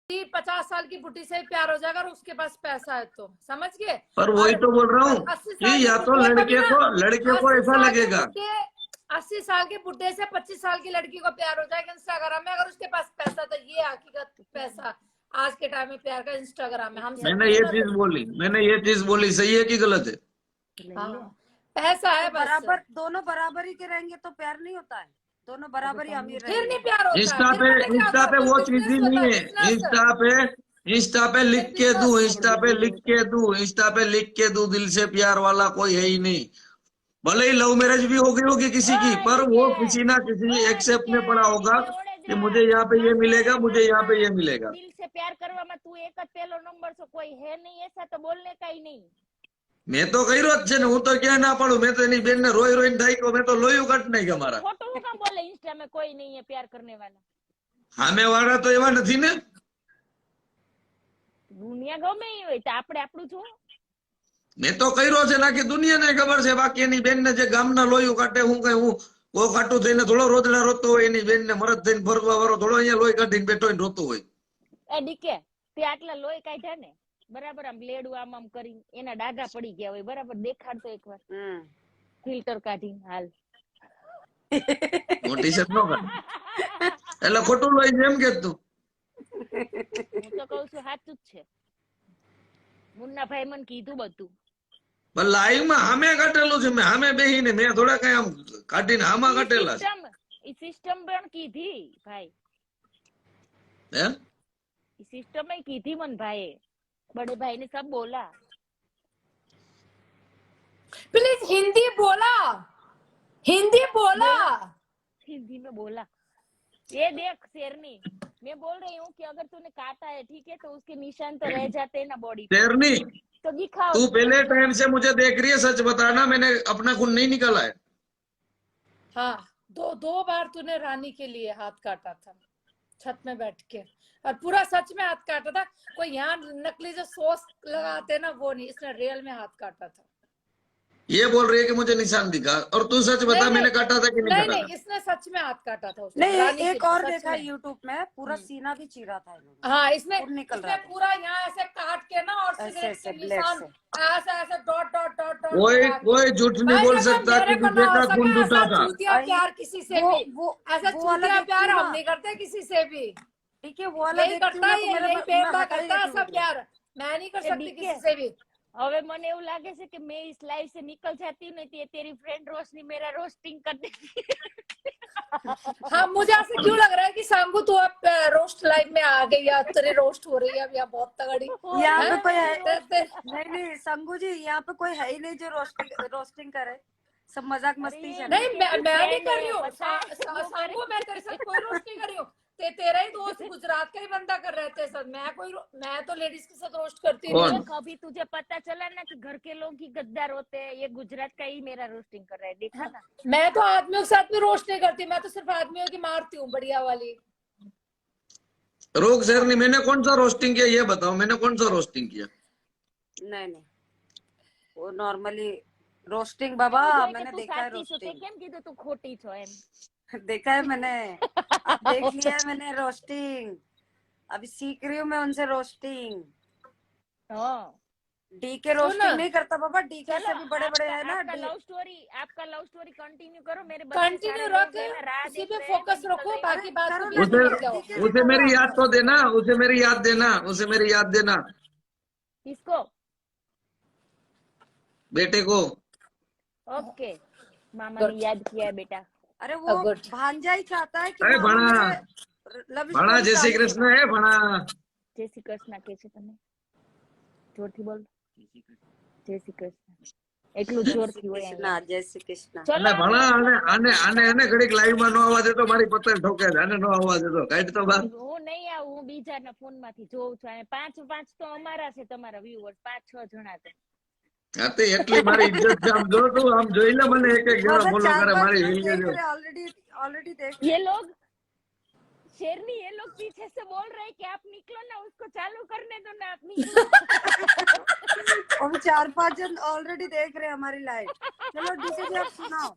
50 साल की बुढ़ी से प्यार हो जाएगा और उसके पास पैसा है तो, समझ गए। पर वही तो बोल रहा हूँ कि या तो लड़के को ऐसा लगेगा 80 साल के बुढ़े से 25 साल की लड़की को प्यार हो जाएगा इंस्टाग्राम में, अगर उसके पास पैसा। तो ये हकीकत पैसा आज के टाइम में प्यार का इंस्टाग्राम में। हम मैंने ये चीज बोली सही है कि गलत है? हाँ, पैसा है बस। बराबर, दोनों बराबर ही के रहेंगे तो प्यार नहीं होता है, दोनों बराबर ही अमीर रहेंगे। फिर नहीं प्यार होता। इंस्टा पे वो चीज ही नहीं है। इंस्टा पे लिख के दूं, इंस्टा पे लिख के दूं दिल से प्यार वाला कोई है ही नहीं। भले ही लव मैरिज भी हो गई होगी किसी की, पर वो किसी ना किसी एक्सेप्ट में पड़ा होगा कि मुझे यहाँ पे ये मिलेगा, मुझे यहाँ पे ये मिलेगा। दिल से प्यार करवाમાં તું એક જ પહેલો નંબર છો, કોઈ હે નહીં ऐसा तो बोलने का ही नहीं। मैं तो कही रोज છે ને, હું તો ક્યાં ના પાડું। मैं तो એની બેન ને રોઈ રોઈને ધાઈકો, मैं तो લોહી કાઢ નાખ્યા મારા। ખોટું હું કામ બોલે, इंस्टा में कोई नहीं है प्यार करने वाला। સામે વાળા તો એવા નથી ને। દુનિયા ગમે એ હોય તો આપણે આપણું જો। મેં તો કર્યો છે ના કે દુનિયાને ખબર છે, બાકી એની બેન ને જે ગામના લોહી કાઢે, હું કઈ હું કો કાટું થઈને થોડો રોજડા રોતો હોય, એની બેન ને મરદ થઈને ફરવા વાળો થોડો અહીંયા લોહી કાઢીને બેઠો હોય રોતો હોય। એ ડીકે તે આટલા લોહી કાઢ્યા ને બરાબર, આમ લેડું આમ કરી એના ડાઘા પડી ગયા હોય બરાબર, દેખાડતો એકવાર ફિલ્ટર કાઢીને હાલ મોટી શર્ટ નો કાઢ એટલે ખોટું લોહી જેમ કે તું। હું તો કહું છું સાચું જ છે। મુન્ના ભાઈ મને કીધું બધું। પણ લાઈવ માં સામે કાઢેલું છે, મેં સામે બેહીને મેં થોડા કઈ આમ કાઢીને આમાં કાઢેલા છે। ઈ સિસ્ટમ પણ કીધી ભાઈ, હે ઈ સિસ્ટમ એ કીધી મન ભાઈ, बड़े भाई ने सब बोला। प्लीज हिंदी बोला, हिंदी बोला, हिंदी में बोला। ये देख शेरनी, मैं बोल रही हूँ कि अगर तूने काटा है ठीक है तो उसके निशान तो रह जाते हैं ना बॉडी पे, शेरनी तो दिखाओ। तू पहले टाइम से मुझे देख रही है, सच बताना मैंने अपना खून नहीं निकाला है। हाँ, दो बार तूने रानी के लिए हाथ काटा था छत में बैठ के, और पूरा सच में हाथ काटा था। कोई यहाँ नकली जो सॉस लगाते ना वो नहीं, इसने रियल में हाथ काटा था। ये बोल रही है कि मुझे निशान दिखा, और तू सच बता मैंने काटा था कि नहीं काटा? नहीं, इसने सच में हाथ काटा था उसने। नहीं, एक और देखा यूट्यूब में, पूरा सीना भी चीरा था इन्होंने। हाँ, इसने पूरा यहाँ ऐसे काट के ना, और ऐसे निशान ऐसे डॉट डॉट डॉट डॉट। कोई झूठ नहीं बोल सकता कि दूसरे का खून झूठा था। प्यार किसी से भी ऐसा चूतिया प्यार हम नहीं करते किसी से भी, ठीक है? वो वाला करता है, यही करता है सब प्यार। मैं नहीं कर सकती किसी से भी। હવે મને એવું લાગે છે કે मैं इस लाइफ से निकल जाती हूँ, नहीं तेरी फ्रेंड रोशनी मेरा रोस्टिंग कर देती। हाँ, मुझे ऐसे क्यों लग रहा है कि सांगू तू अब रोस्ट लाइफ में आ गई है, तेरी रोस्ट हो रही है अब यहाँ बहुत तगड़ी। यहाँ पे कोई है नहीं संगू जी, यहाँ पे कोई है ही नहीं जो रोस्टिंग करे, सब मजाक मस्ती से। नहीं, मैं नहीं कर रही हूँ सांगू, मैं तेरे साथ कोई रोस्ट नहीं कर रही हूँ। तेरा ही दोस्त गुजरात का ही बंदा कर रहे थे सर। मैं तो लेडीज के साथ रोस्ट करती हूँ। कभी तुझे पता चला ना कि घर के लोग ही गद्दार होते हैं, ये गुजरात का ही मेरा रोस्टिंग कर रहा है, देखा ना? मैं तो आदमियों के साथ भी रोस्ट नहीं करती, मैं तो सिर्फ आदमियों की मारती हूँ, बढ़िया वाली। रोक सर नहीं, मैंने कौन सा रोस्टिंग किया ये बताओ, मैंने कौन सा रोस्टिंग किया? नहीं, वो नॉर्मली रोस्टिंग बाबा मैंने देखा है। रोस्टिंग केम कीधुं तू खोटी छो एम? देखा है मैंने, देख लिया है मैंने रोस्टिंग, अभी सीख रही हूँ मैं उनसे रोस्टिंग। डीके रोस्टिंग नहीं करता बाबा, डीके से भी बड़े बड़े है ना। आपका लव स्टोरी कंटिन्यू करो, मेरे कंटिन्यू रखो, उसी पे फोकस रखो, बाकी बात उसे मेरी याद तो देना, उसे मेरी याद देना, उसे मेरी याद देना। किसको? बेटे को। ओके, मामा ने याद किया है बेटा। अरे वो भांजा ही चाहता है कि अरे भणा जय श्री कृष्ण है, भणा जय श्री कृष्ण के છે તમે? જોરથી બોલ, જય શ્રી કૃષ્ણ, એટલું જોરથી હોય ના જય શ્રી કૃષ્ણ। એટલે ભણા આને ઘડીક લાઈવ માં નો આવવા દે તો મારી પતંગ ઠોકે છે, આને નો આવવા દે તો કાઢ તો બાર। હું નહીં આવું, હું બીજાના ફોન માંથી જોઉં છું, અને પાંચ તો અમારા છે, તમારા વ્યુઅર્સ 5-6 જણા છે। હા તો એટલી મારી ઇજ્જત છે, આમ જો તું આમ જોઈ લે મને એક એક જણા ફોલો કરે મારી વિડિયો જો। ऑलरेडी देख ये लोग शेरनी, ये लोग पीछे से बोल रहे हैं कि आप निकलो ना, उसको चालू करने दो ना, आप निकलो। हम 4-5 जन ऑलरेडी देख रहे हैं हमारी लाइव। चलो डीजे जी आप सुनाओ।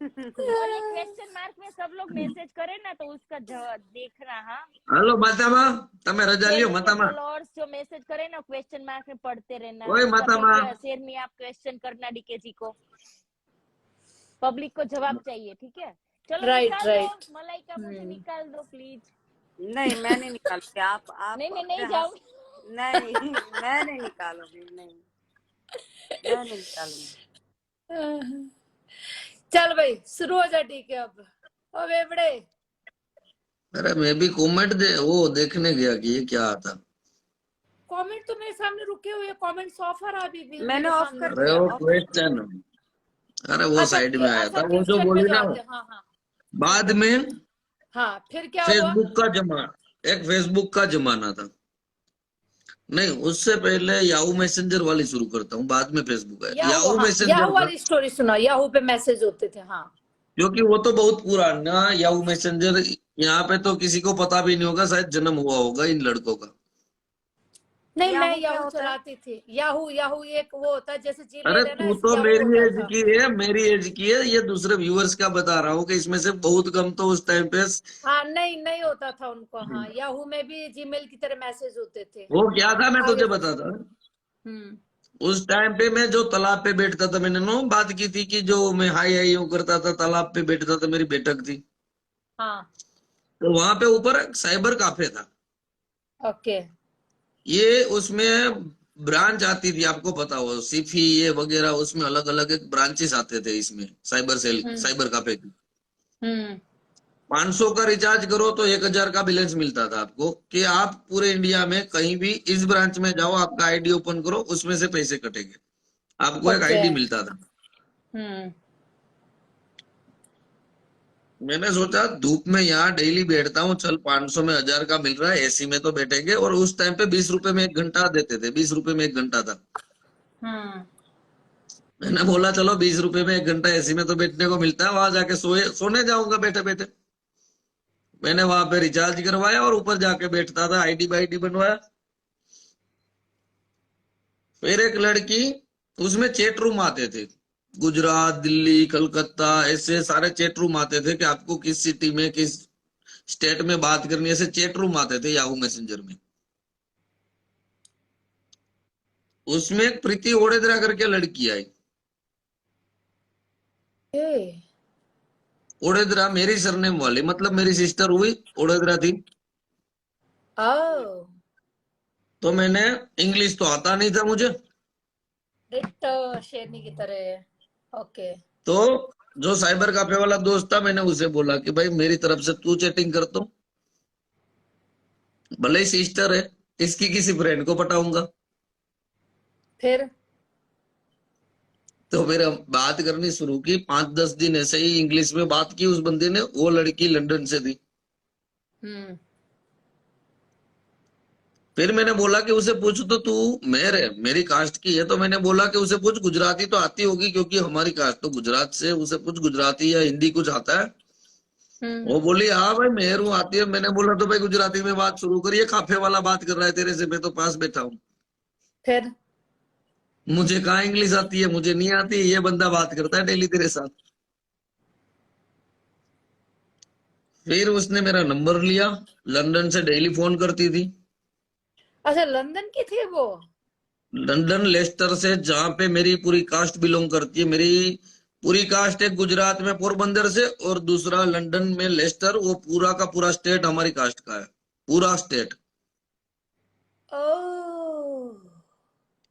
और ये क्वेश्चन मार्क में सब लोग मैसेज करे ना तो उसका जवाब देखना। हाँ, हेलो मातामा, તમે રજા લ્યો માતામાં. फॉलोअर्स जो मैसेज करे ना क्वेश्चन मार्क में पढ़ते रहना। ओए उसका मातामा. फिर शेर में आप क्वेश्चन करना डीके को, पब्लिक को जवाब चाहिए, ठीक है? चलो राइट निकाल दो राइट। मलाइका, मुझे निकाल दो प्लीज। नहीं मैं नहीं निकालूंगी, आप नहीं अपने जाऊंगी। नहीं मैं नहीं निकालूंगी, नहीं मैं नहीं निकालूंगी। चल भाई शुरू हो जा, ठीक है अब। ओ बेबड़े, अरे मैं भी कमेंट वो देखने गया कि ये क्या आता. कमेंट तो मेरे सामने रुके हुए, कमेंट्स ऑफ है अभी भी मैंने मेरे ऑफ सामने। कर अरे दिया, वो ऑफ कर क्वेश्चन, अरे वो साइड में आया था, वो जो क्वेश्चन पे बोली ना जवाब दे। हाँ हाँ बाद में. हाँ, फिर क्या हुआ? फेसबुक का जमाना, एक फेसबुक का जमाना था. नहीं, उससे पहले याहू मैसेंजर वाली शुरू करता हूँ, बाद में फेसबुक है. याहू, याहू हाँ, मैसेंजर याहू था, वाली स्टोरी सुना। याहू पे मैसेज होते थे। हाँ, क्योंकि वो तो बहुत पुराना याहू मैसेंजर, यहाँ पे तो किसी को पता भी नहीं होगा, शायद जन्म हुआ होगा इन लड़कों का. नहीं याहू मैं क्या याहू होता है? चलाती थी। याहू याहू एक वो होता है जैसे अरे जीमेल है ना, तू ऐसे तो याहू मेरी होता एज था। की है, मेरी एज की है, ये दूसरे व्यूअर्स का बता रहा हूँ कि इसमें से बहुत कम तो उस टाइम पे. हाँ, नहीं होता था उनको। हाँ, याहू में भी जीमेल की तरह मैसेज होते थे। वो क्या था मैं आगे तुझे बढ़। बताता. हम्म। उस टाइम पे मैं जो तालाब पे बैठता था, मैंने नो बात की थी कि जो मैं हाई हाई यूं करता था, तालाब पे बैठता था, मेरी बैठक थी. हाँ, तो वहां पे ऊपर एक साइबर काफे था. ओके। ये उसमें ब्रांच आती थी, आपको पता हो सिफी ये वगैरह, उसमें अलग अलग एक ब्रांचेस आते थे इसमें, साइबर सेल, हम्म साइबर काफे की. हम्म 500 का रिचार्ज करो तो 1000 का बैलेंस मिलता था आपको, कि आप पूरे इंडिया में कहीं भी इस ब्रांच में जाओ, आपका आईडी ओपन करो, उसमें से पैसे कटेंगे. आपको एक ओके। आईडी मिलता था. हम्म मैंने सोचा धूप में यहाँ डेली बैठता हूँ, चल 500 में 1000 का मिल रहा है, एसी में तो बैठेंगे. और उस टाइम पे 20 रुपए में 1 घंटा देते थे, 20 रुपए में 1 घंटा था. हम्म मैंने बोला चलो 20 रुपए में 1 घंटा एसी में तो बैठने को मिलता है, वहां जाके सोने जाऊंगा बैठे बैठे. मैंने वहां पे रिचार्ज करवाया और ऊपर जाके बैठता था, आईडी बाईडी बनवाया. फिर एक लड़की, उसमें चैट रूम आते थे, गुजरात, दिल्ली, कलकत्ता, ऐसे सारे चैट रूम आते थे कि आपको किस सिटी में, किस स्टेट में बात करनी है, ऐसे चैट रूम आते थे याहू मैसेंजर में. उसमें एक प्रीति ओडेदरा करके लड़की आई. ए, ओडेदरा मेरी सरनेम वाली, मतलब मेरी सिस्टर हुई, ओडेदरा थी. ओ, तो मैंने, इंग्लिश तो आता नहीं था मुझे, डिट्टो शेरनी की तरह। ओके। तो जो साइबर काफे वाला दोस्त था, मैंने उसे बोला कि भाई मेरी तरफ से तू चैटिंग कर, तो भले ही सिस्टर है, इसकी किसी फ्रेंड को पटाऊंगा. फिर तो फिर हम बात करनी शुरू की, 5-10 दिन ऐसे ही इंग्लिश में बात की उस बंदे ने. वो लड़की लंदन से थी. हम्म फिर मैंने बोला कि उसे पूछ, तो तू मेरी कास्ट की है, तो मैंने बोला कि उसे पूछ गुजराती तो आती होगी, क्योंकि हमारी कास्ट तो गुजरात से, उसे पूछ गुजराती या हिंदी कुछ आता है. वो बोली हाँ भाई मेहर हूँ, आती है. मैंने बोला तो भाई गुजराती में बात शुरू करिए, काफे वाला बात कर रहा है तेरे से, मैं तो पास बैठा हूँ, फिर मुझे कहाँ इंग्लिश आती है, मुझे नहीं आती, ये बंदा बात करता है डेली तेरे साथ. फिर उसने मेरा नंबर लिया, लंदन से डेली फोन करती थी. अच्छा, लंदन की थी वो? लंदन लेस्टर से, जहां पे मेरी पूरी कास्ट बिलोंग करती है. मेरी पूरी कास्ट, एक गुजरात में पोरबंदर से, और दूसरा लंदन में लेस्टर. वो पूरा का पूरा स्टेट हमारी कास्ट का है, पूरा स्टेट. ओ,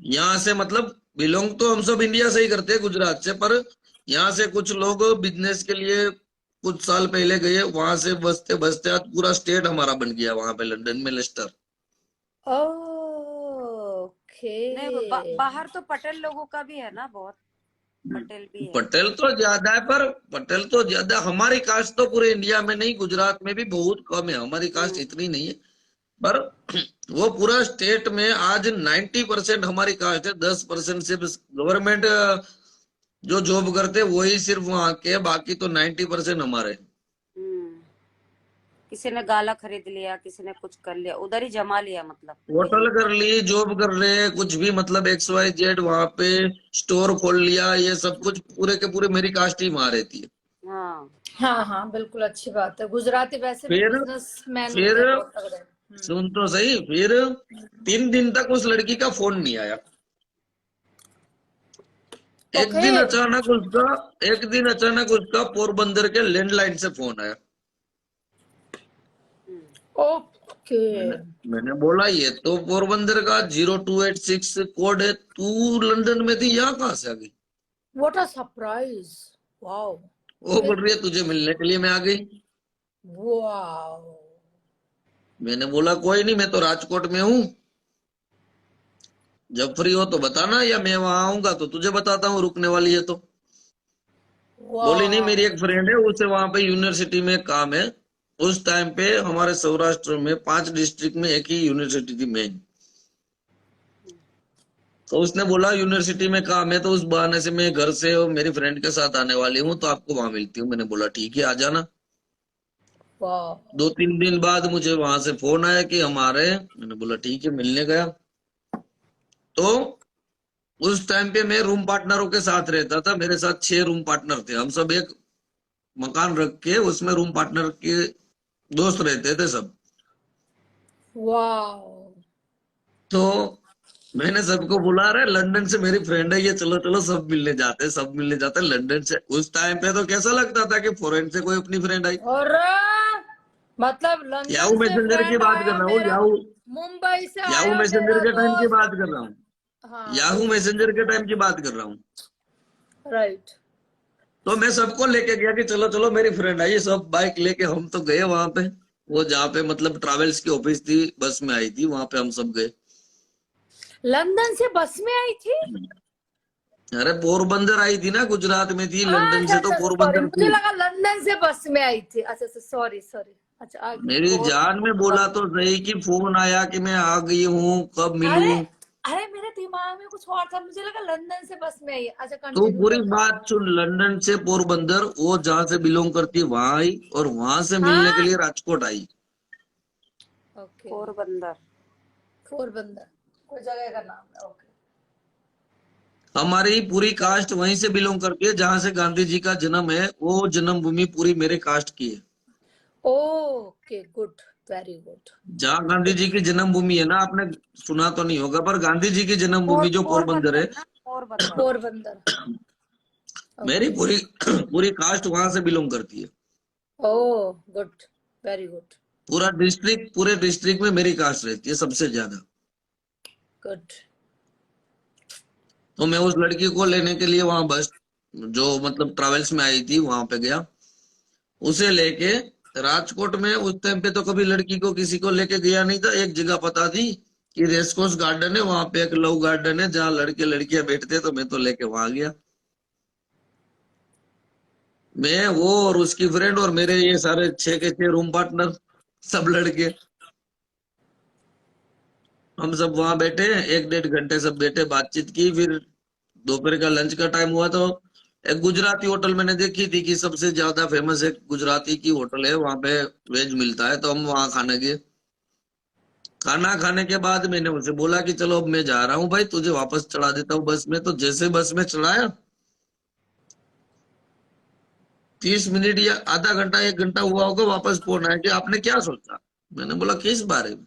यहाँ से मतलब बिलोंग तो हम सब इंडिया से ही करते हैं, गुजरात से, पर यहाँ से कुछ लोग बिजनेस के लिए कुछ साल पहले गए, वहां से बसते बसते आज पूरा स्टेट हमारा बन गया वहां पे लंदन में, लेस्टर. ओके। नहीं बाहर तो पटेल लोगों का भी है ना, बहुत पटेल भी है। पटेल तो ज्यादा है, पर पटेल तो ज्यादा, हमारी कास्ट तो पूरे इंडिया में नहीं, गुजरात में भी बहुत कम है, हमारी कास्ट इतनी नहीं है. पर वो पूरा स्टेट में आज 90% हमारी कास्ट है. 10% सिर्फ गवर्नमेंट जो जॉब करते वही सिर्फ वहां के, बाकी तो 90% हमारे. किसी ने गाला खरीद लिया, किसी ने कुछ कर लिया, उधर ही जमा लिया, मतलब होटल कर ली, जॉब कर रहे, कुछ भी, मतलब XYZ वहां पे स्टोर खोल लिया, ये सब कुछ पूरे के पूरे मेरी कास्ट ही वहां रहती है. हाँ हाँ हाँ बिल्कुल, अच्छी बात है। गुजराती वैसे भी फिर बिजनेसमैन होते फिर हैं बहुत तगड़े। सुन तो सही, फिर 3 दिन तक उस लड़की का फोन नहीं आया। ओके एक दिन अचानक उसका पोरबंदर के लैंडलाइन से फोन आया। ओके। मैंने बोला ये तो पोरबंदर का 0286 कोड है, तू लंदन में थी, यहाँ कहाँ से आ गई? What a surprise. वाओ। वो बोल रही है तुझे मिलने के लिए मैं आ गई। वाओ। मैंने बोला कोई नहीं, मैं तो राजकोट में हूँ, जब फ्री हो तो बताना, या मैं वहां आऊंगा तो तुझे बताता हूँ, रुकने वाली है तो। बोली नहीं, मेरी वाओ। एक फ्रेंड है, उसे वहां पे यूनिवर्सिटी में काम है। उस टाइम पे हमारे सौराष्ट्र में 5 डिस्ट्रिक्ट में एक ही यूनिवर्सिटी थी मेन। तो उसने बोला यूनिवर्सिटी में काम है, तो उस बहाने से मैं घर से और मेरी फ्रेंड के साथ आने वाली हूँ, तो आपको वहां मिलती हूँ। मैंने बोला ठीक है, आ जाना। वाओ। 2-3 दिन बाद मुझे वहां से फोन आया कि हम आ रहे हैं। मैंने बोला ठीक है, मिलने गया। तो उस टाइम पे मैं रूम पार्टनरों के साथ रहता था, मेरे साथ 6 रूम पार्टनर थे। हम सब एक मकान रख के उसमें रूम पार्टनर के दोस्त रहते थे सब। वाओ। तो मैंने सबको बुला रहे, लंदन से मेरी फ्रेंड है ये, चलो चलो सब मिलने जाते हैं, सब मिलने जाते हैं लंदन से। उस टाइम पे तो कैसा लगता था कि फॉरेन से कोई अपनी फ्रेंड आई। और मतलब लंदन याहू से मैसेंजर की फ्रेंड बात कर आया रहा हूँ, मेरा, याहू मुंबई से याहू आया मैसेंजर मेरा के टाइम की दोस्त। बात कर रहा हूँ। हाँ याहू बिल्कुल। मैसेंजर के टाइम की बात कर रहा हूँ। राइट। तो मैं सबको लेके गया कि चलो चलो मेरी फ्रेंड आई। सब बाइक लेके हम तो गए वहां पे, वो जहाँ पे मतलब ट्रैवल्स की ऑफिस थी, बस में आई थी, वहां पे हम सब गए। लंदन से बस में आई थी? अरे पोरबंदर आई थी ना, गुजरात में थी, लंदन अच्छा से तो अच्छा, सॉरी, पोरबंदर मुझे थी। लगा लंदन से बस में आई थी। अच्छा अच्छा, सॉरी सॉरी। अच्छा आगे मेरी और। जान में बोला तो सही कि फोन आया कि मैं आ गई हूँ, कब अरे मिलूं। अरे, मेरे दिमाग में कुछ और था, मुझे लगा लंदन से बस में आई है। अच्छा तो कंटिन्यू पूरी करो। बात सुन, लंदन से पोरबंदर, वो जहां से बिलोंग करती है वहां आई, और वहां से मिलने के हाँ। लिए राजकोट आई। ओके। पोरबंदर। पोरबंदर कोई जगह का नाम है। ओके। हमारी पूरी कास्ट वहीं से बिलोंग करती है, जहां से गांधी जी का जन्म है, वो जन्मभूमि पूरी मेरे कास्ट की है। Okay good. Very good. जहाँ गांधी जी की जन्मभूमि है ना, आपने सुना तो नहीं होगा, पर गांधी जी की जन्मभूमि जो पोरबंदर पोरबंदर है, ना, पोरबंदर। पोरबंदर। मेरी ओके। पूरी पूरी कास्ट वहां से बिलोंग करती है। Oh good. Very good. पूरे डिस्ट्रिक्ट में मेरी कास्ट रहती है सबसे ज्यादा। गुड। तो मैं उस लड़की को लेने के लिए वहां बस जो मतलब ट्रेवल्स में आई थी वहां पे गया, उसे लेके। राजकोट में उस टाइम पे तो कभी लड़की को किसी को लेके गया नहीं था। एक जगह पता थी कि रेसकोर्स गार्डन है, वहां पे एक लव गार्डन है जहाँ लड़के लड़कियां बैठते हैं, तो मैं तो लेके वहां गया। मैं, वो और उसकी फ्रेंड और मेरे ये सारे 6 के 6 रूम पार्टनर, सब लड़के, हम सब वहां बैठे 1-1.5 घंटे सब बैठे, बातचीत की। फिर दोपहर का लंच का टाइम हुआ, तो एक गुजराती होटल मैंने देखी थी कि सबसे ज्यादा फेमस एक गुजराती की होटल है, वहां पे वेज मिलता है, तो हम वहां खाने गए। खाना खाने के बाद मैंने उनसे बोला कि चलो अब मैं जा रहा हूँ भाई, तुझे वापस चढ़ा देता हूँ बस में। तो जैसे बस में चढ़ाया, 30 मिनट या आधा घंटा 1 घंटा हुआ होगा, वापस फोन आया कि आपने क्या सोचा। मैंने बोला किस बारे में?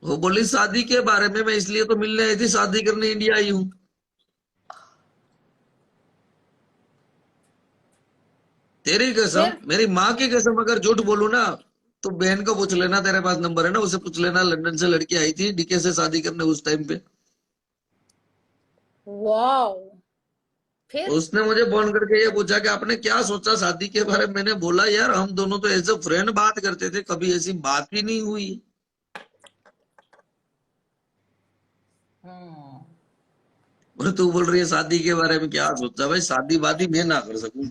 वो बोली शादी के बारे में, मैं इसलिए तो मिलने आई थी, शादी करने इंडिया आई हूँ। तेरी कसम, फिर? मेरी माँ की कसम, अगर झूठ बोलू ना तो बहन को पूछ लेना, तेरे पास नंबर है ना, उसे पूछ लेना। लंदन से लड़की आई थी डीके से शादी करने उस टाइम पे। वाओ। फिर? उसने मुझे फोन करके ये पूछा कि आपने क्या सोचा शादी के बारे में। मैंने बोला यार हम दोनों तो एज अ फ्रेंड बात करते थे, कभी ऐसी बात ही नहीं हुई। और तू बोल रही है शादी के बारे में क्या सोचा? भाई शादी वादी मैं ना कर सकूं?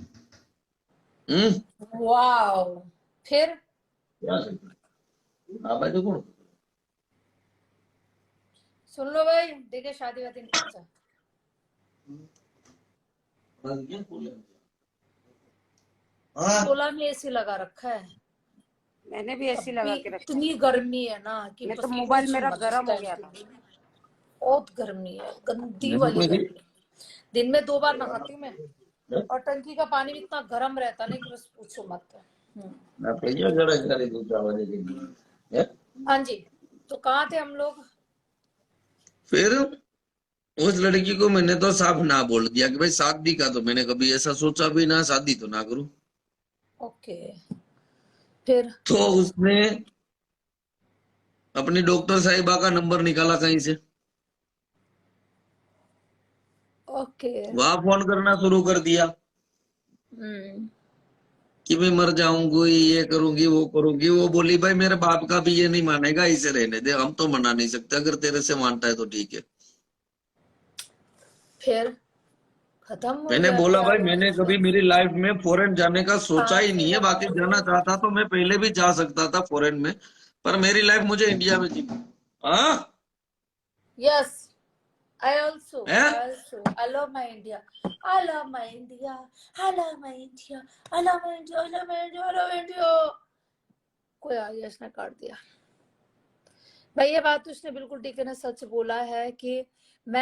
वाओ। फिर? क्या सोचा? हाँ भाई देखो, सुन लो भाई, देखिए शादी वादी नहीं। अच्छा सोलह में एसी लगा रखा है। मैंने भी ऐसी अभी लगा के रखा इतनी गर्मी है ना कि है। मैं तो बस मोबाइल पूछो मेरा मत। गर्म हो गया था। बहुत गर्मी है, गंदी देखो वाली मेरी, गर्मी। दिन में 2 बार नहाती हूँ मैं। और टंकी का पानी भी इतना गर्म रहता नहीं कि बस पूछो मत। ना भैया गड़ा करे दूसरा वाले के लिए है? हाँ जी, तो कहाँ थे हम लोग? फिर उस लड़की को मैंने तो साफ ना बोल दिया कि भाई शादी का तो मैंने कभी ऐसा सोचा भी ना, शादी तो ना करूं। ओके, फिर तो उसने अपनी डॉक्टर साहिबा का नंबर निकाला कहीं से, ओके। वहां फोन करना शुरू कर दिया कि मैं मर जाऊंगी, ये करूंगी वो करूंगी। वो बोली भाई मेरे बाप का भी ये नहीं मानेगा, इसे रहने दे, हम तो मना नहीं सकते, अगर तेरे से मानता है तो ठीक है। फिर खत्म हो मैंने गया बोला भाई प्यार मैंने उधर कभी से? मेरी लाइफ में फॉरेन जाने का सोचा ही फांसी नहीं है, बाकी लगा जाना लो। चाहता तो मैं पहले भी जा सकता था फॉरेन में, पर मेरी लाइफ मुझे इंडिया में जी। हाँ यस, I also, है। I love my India. I love my India. I love my India. I love my India. I love my India. I love India. कोई आ गया, इसने काट दिया। भाई ये बात तो उसने बिल्कुल ठीक है ना, सच बोला है कि